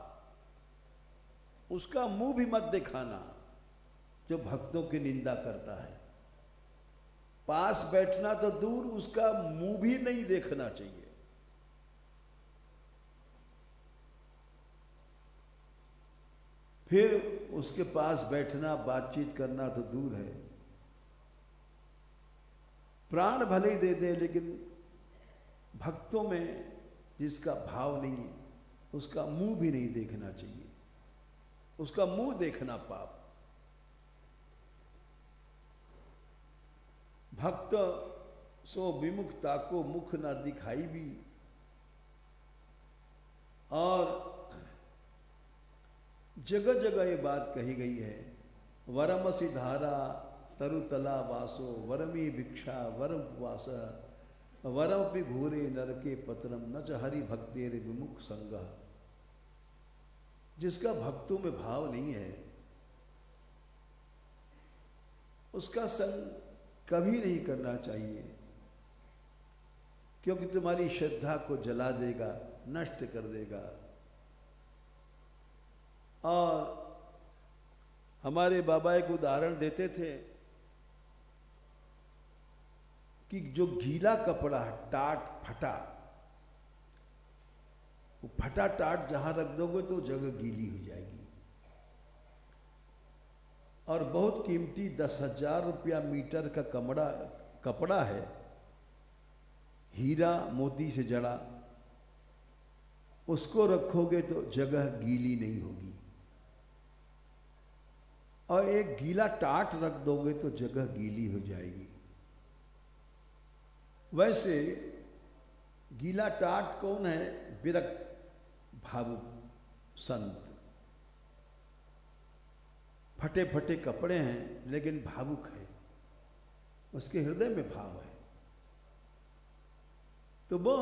उसका मुंह भी मत दिखाना। जो भक्तों की निंदा करता है, पास बैठना तो दूर, उसका मुंह भी नहीं देखना चाहिए। फिर उसके पास बैठना, बातचीत करना तो दूर है। प्राण भले ही दे दे, लेकिन भक्तों में जिसका भाव नहीं है, उसका मुंह भी नहीं देखना चाहिए। उसका मुंह देखना पाप। भक्त सो विमुखता को मुख न दिखाई भी। और जगह जगह ये बात कही गई है, वरमसि धारा तरुतला वासो, वरमी भिक्षा वरम वास, वरम पि घूरे नरके पतरम, न च हरि भक्तेर विमुख संग। जिसका भक्तों में भाव नहीं है, उसका संग कभी नहीं करना चाहिए, क्योंकि तुम्हारी श्रद्धा को जला देगा, नष्ट कर देगा। और हमारे बाबा एक उदाहरण देते थे कि जो गीला कपड़ा टाट फटा, वो फटा टाट जहां रख दोगे तो जगह गीली हो जाएगी। और बहुत कीमती 10,000 रुपया मीटर का कपड़ा है, हीरा मोती से जड़ा, उसको रखोगे तो जगह गीली नहीं होगी। और एक गीला टाट रख दोगे तो जगह गीली हो जाएगी। वैसे गीला टाट कौन है? विरक्त, भावुक, संत, फटे फटे कपड़े हैं लेकिन भावुक है, उसके हृदय में भाव है। तो वो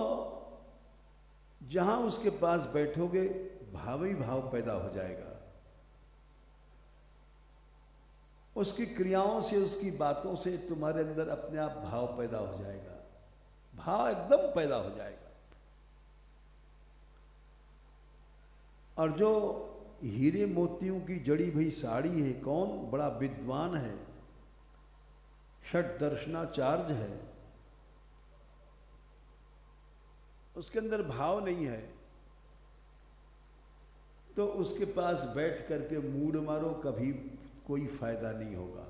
जहां उसके पास बैठोगे भाव ही भाव पैदा हो जाएगा। उसकी क्रियाओं से, उसकी बातों से तुम्हारे अंदर अपने आप भाव पैदा हो जाएगा, भाव एकदम पैदा हो जाएगा। और जो हीरे मोतियों की जड़ी भई साड़ी है, कौन बड़ा विद्वान है, षट दर्शनाचार्य है, उसके अंदर भाव नहीं है, तो उसके पास बैठ करके मूड मारो, कभी कोई फायदा नहीं होगा।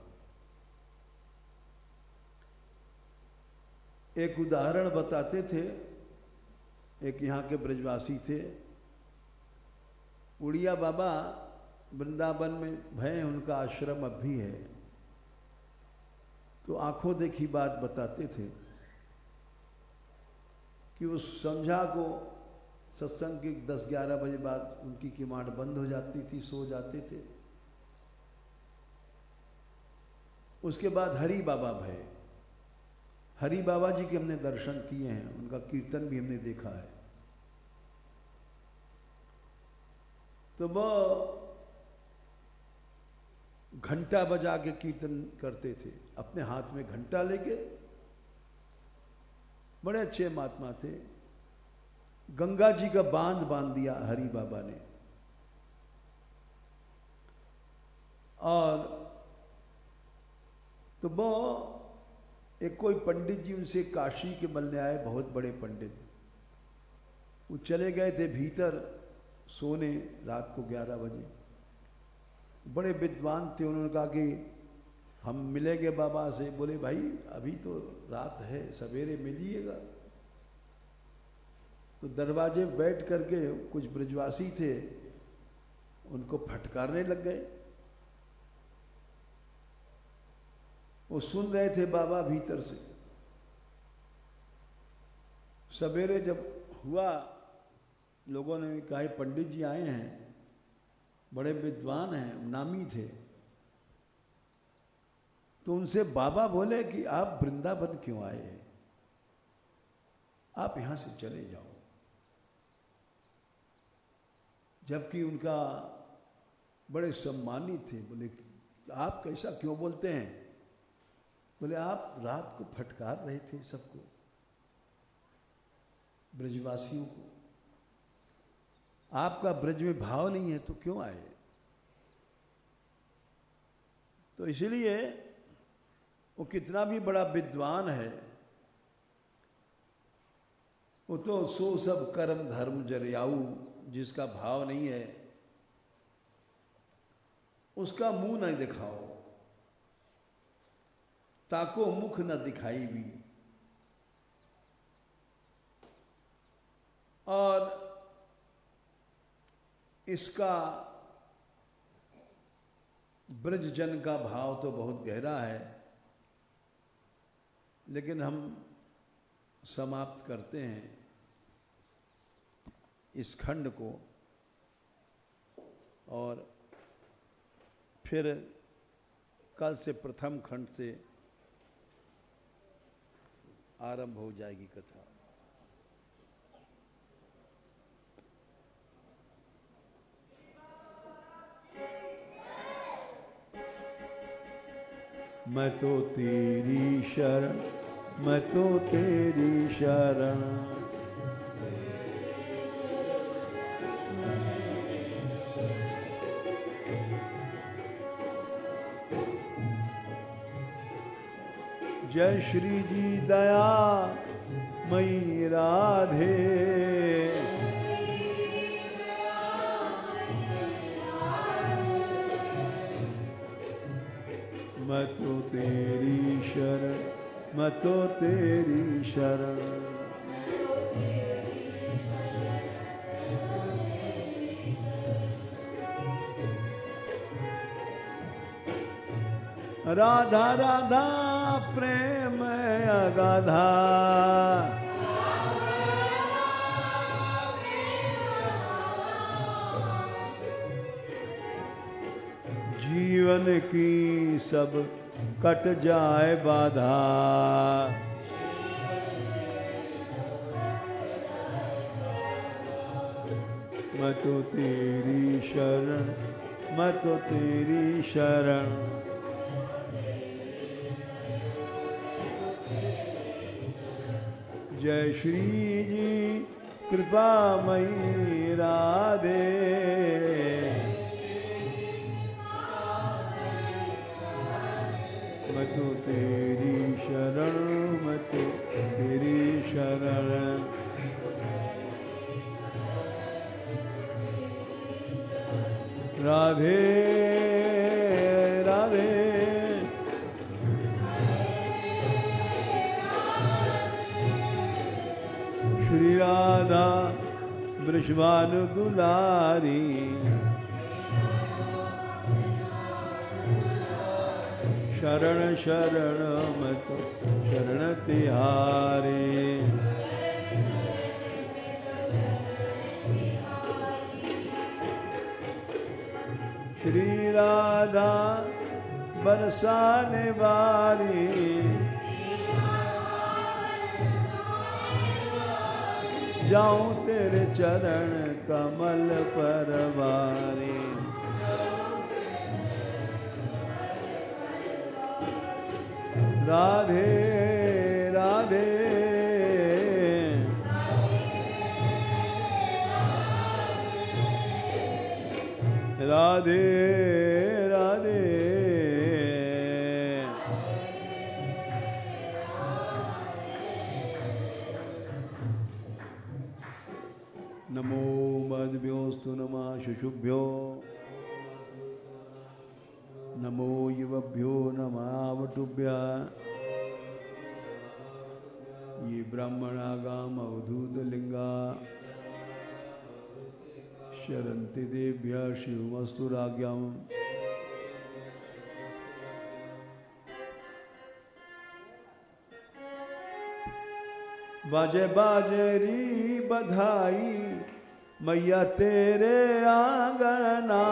एक उदाहरण बताते थे, एक यहां के ब्रजवासी थे, उड़िया बाबा वृंदावन में हैं, उनका आश्रम अब भी है। तो आंखों देखी बात बताते थे कि उस संध्या को सत्संग के 10-11 बजे बाद उनकी किवाड़ बंद हो जाती थी, सो जाते थे। उसके बाद हरि बाबा भय, हरि बाबा जी के हमने दर्शन किए हैं, उनका कीर्तन भी हमने देखा है। तो वो घंटा बजा के कीर्तन करते थे, अपने हाथ में घंटा लेके, बड़े अच्छे महात्मा थे। गंगा जी का बांध बांध दिया हरि बाबा ने, और तो वो एक कोई पंडित जी उनसे काशी के मिलने आए, बहुत बड़े पंडित, वो चले गए थे भीतर सोने रात को 11 बजे। बड़े विद्वान थे, उन्होंने कहा कि हम मिलेंगे बाबा से। बोले भाई अभी तो रात है, सवेरे मिलिएगा। तो दरवाजे बैठ करके कुछ ब्रजवासी थे, उनको फटकारने लग गए। वो सुन रहे थे बाबा भीतर से। सवेरे जब हुआ, लोगों ने कहा पंडित जी आए हैं, बड़े विद्वान हैं, नामी थे। तो उनसे बाबा बोले कि आप वृंदावन क्यों आए हैं, आप यहां से चले जाओ। जबकि उनका बड़े सम्मानित थे। बोले आप कैसा क्यों बोलते हैं? बोले आप रात को फटकार रहे थे सबको, ब्रजवासियों को, आपका ब्रज में भाव नहीं है तो क्यों आए? तो इसलिए वो कितना भी बड़ा विद्वान है, वो तो सो सब कर्म धर्म जरियाऊ, जिसका भाव नहीं है उसका मुंह नहीं दिखाओ, ताको मुख न दिखाई भी। और इसका ब्रजजन का भाव तो बहुत गहरा है, लेकिन हम समाप्त करते हैं इस खंड को, और फिर कल से प्रथम खंड से आरंभ हो जाएगी कथा। मैं तो तेरी शरण, मैं तो तेरी शरण, जय श्री जी दया मई राधे, मैं तो तेरी शरण, मैं तो तेरी शरण। राधा राधा प्रेम अगाधा, जीवन की सब कट जाए बाधा। मैं तो तेरी शरण, मैं तो तेरी शरण। जय श्री जी कृपामयी राधे। मैं तो तेरी शरण, मैं तो तेरी शरण। राधे राधे श्री राधा वृषभानु दुलारी। शरण शरण मैं तो शरण तिहारी। श्री राधा बरसाने वाली। जाऊं तेरे चरण कमल पर वारी। राधे राधे राधे राधे। नमो मद्भ्योस्तु नमः शुशुभ्यो। नमो युवभ्यो नमः वटुभ्यः। ये ब्राह्मणागाम अवधूत लिंगा शरन्ति देभ्यः शिवमस्तु राज्ञाम्। बाजे बाजरी बधाई मैया तेरे आंगना।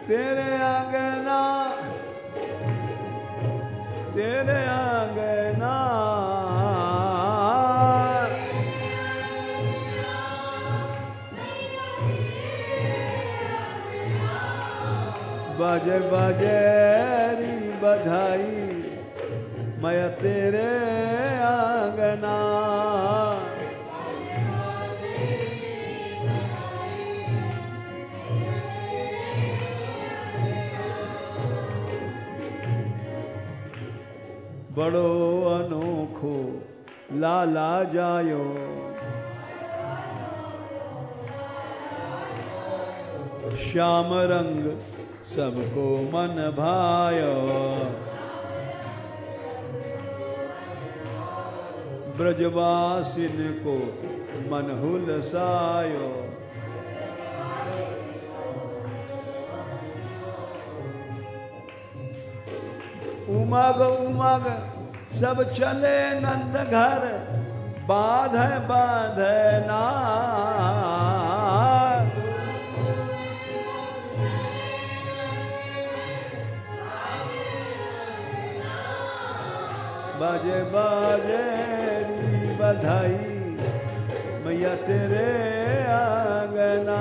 तेरे आंगना, तेरे आंगना। बाजे बाजेरी बधाई मैं तेरे आंगना। बड़ो अनोखो लाला जायो। श्याम रंग सबको मन भायो। ब्रजवासिन को मन हुलसायो। उमग उमग सब चले नंद घर बाध बाध ना। बाजे बाजेरी बधाई मैया तेरे आंगना।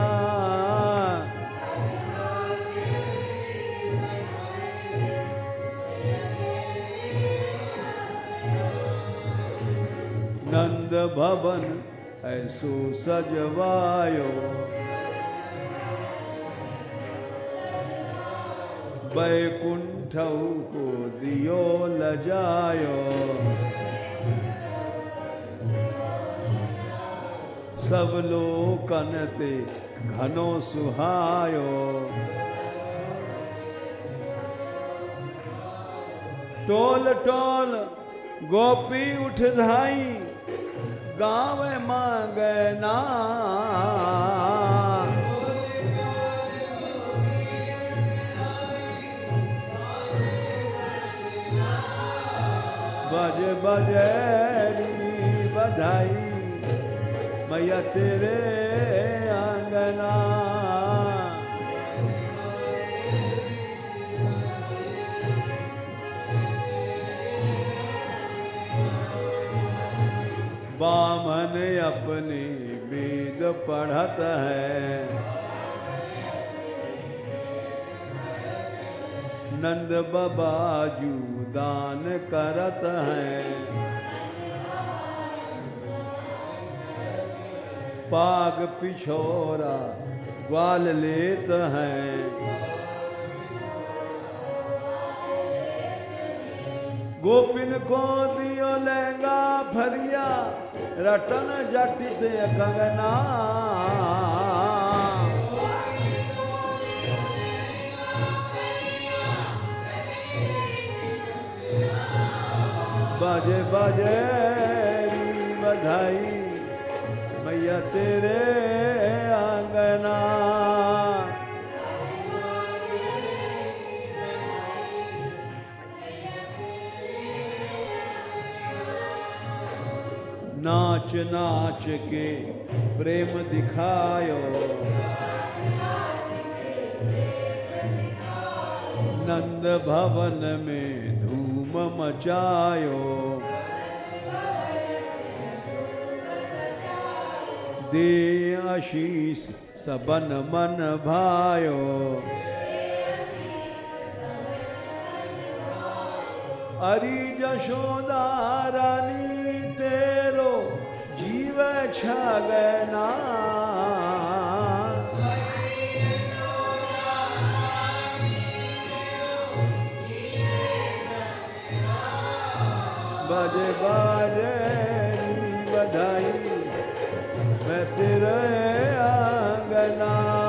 नंद भवन ऐसो सजवायो। बैकुंठ को दियो लजायो। सब लोकन ते घनो सुहायो। टोल टोल गोपी उठ धाई गाँव मांगना। बाजे बजेरी बधाई मैया तेरे आंगना। बामन अपने वेद पढ़त है, नंद बाबाजू दान करत है। पाग पिछोरा ग्वाल लेत हैं, गोपिन को दियो लहंगा फरिया रटन जटित कंगना। बाजे बाजे बधाई मैया तेरे आंगना। नाच नाच के प्रेम दिखायो, नंद भवन में धूम मचायो। दे आशीष सबन मन भायो, अरी जशोदा रानी तेरो जीव छगना। बाजे बाजे बधाई मैं तेरे आंगना।